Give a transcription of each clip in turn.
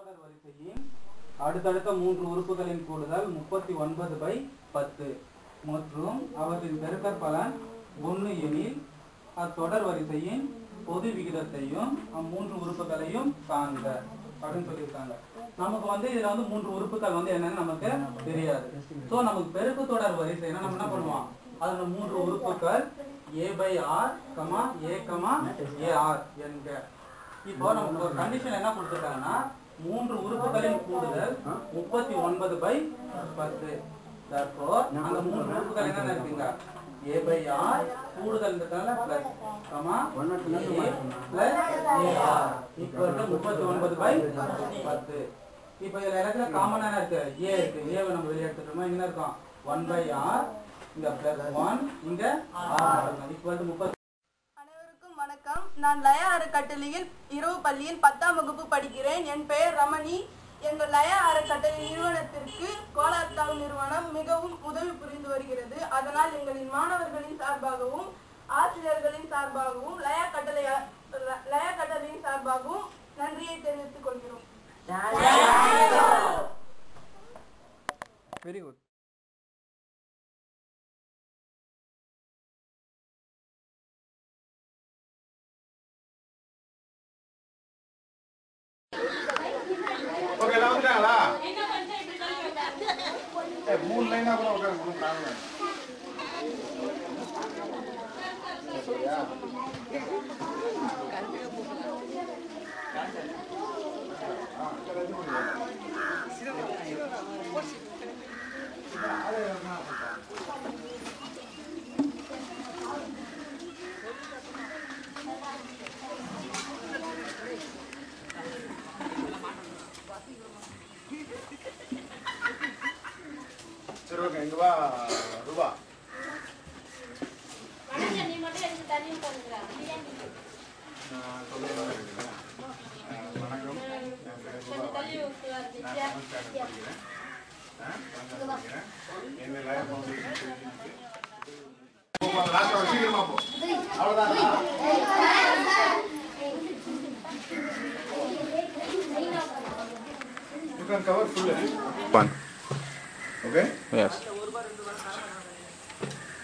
பெருக்குத்தொடர் வரிசையின் அடுத்தடுத்த 3 உறுப்புகளின் கூடுதல் 39/10 மற்றும் அவற்றின் பெருக்கற்பலன் 1 எனில் அத்தொடர் வரிசையின் பொது விகிதத்தையும் 3 உறுப்புகளையும் காண்க அப்படின்னு சொல்லியிருக்காங்க. நமக்கு இதுல 3 உறுப்புகள் என்னன்னு நமக்கு தெரியாது. ஸோ நமக்கு பெருக்குத்தொடர் வரிசைனா நம்ம என்ன பண்ணுவோம், அதுல 3 உறுப்புகள் a/r, a, ar என்க. இப்போ நமக்கு ஒரு கண்டிஷன் என்ன கொடுத்துருக்காங்கன்னா 3 உறுப்புகளின் கூடுதல் 39/10. therefore அந்த 3 உறுப்புகள் என்னென்ன இருக்குங்க, a/r கூடுதல்ன்றதால plus a+ar equal to 39/10. இப்போ இதுல இருக்கிற காமனா என்ன இருக்கு, a இருக்கு. a வை நம்ம வெளிய எடுத்துட்டோம்னா என்ன இருக்கும், 1/r இங்க +1 இங்க r ஈக்குவல் டு 30. அனைவருக்கும் வணக்கம். நான் லயா அறக்கட்டளையில் இரவு பள்ளியில் 10ஆம் வகுப்பு படிக்கிறேன். என் பெயர் ரமணி. எங்கள் லயா அறக்கட்டளை நிறுவனத்திற்கு கோலாத்தாவு நிறுவனம் மிகவும் உதவி புரிந்து வருகிறது. அதனால் எங்களின் மாணவர்களின் சார்பாகவும் ஆசிரியர்களின் சார்பாகவும் லயா கட்டளையின் சார்பாகவும் நன்றியை தெரிவித்துக் கொள்கிறோம். Very good. ஓகே எல்லாம் வந்துட்டாங்களா? மூணு லைனா கூட உட்காருங்க, ஒன்றும் ப்ராப்ளம் இல்லை. சரியா? சரி ஓகே, இங்க வா ரூபா. வணக்கம், சீக்கிரமா போ, அவ்வளவுதான். You can cover full. One. Okay? Yes.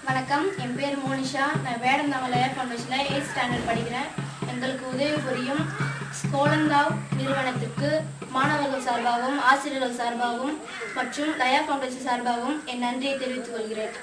வணக்கம், என் பேர் மோனிஷா. நான் வேடந்தாங்கல் லயா ஃபவுண்டேஷனில் 8th ஸ்டாண்டர்ட் படிக்கிறேன். எங்களுக்கு உதவி புரியும் கோலந்தாவ் நிறுவனத்துக்கு மாணவர்கள் சார்பாகவும் ஆசிரியர்கள் சார்பாகவும் மற்றும் லயா ஃபவுண்டேஷன் சார்பாகவும் என் நன்றியை தெரிவித்துக் கொள்கிறேன்.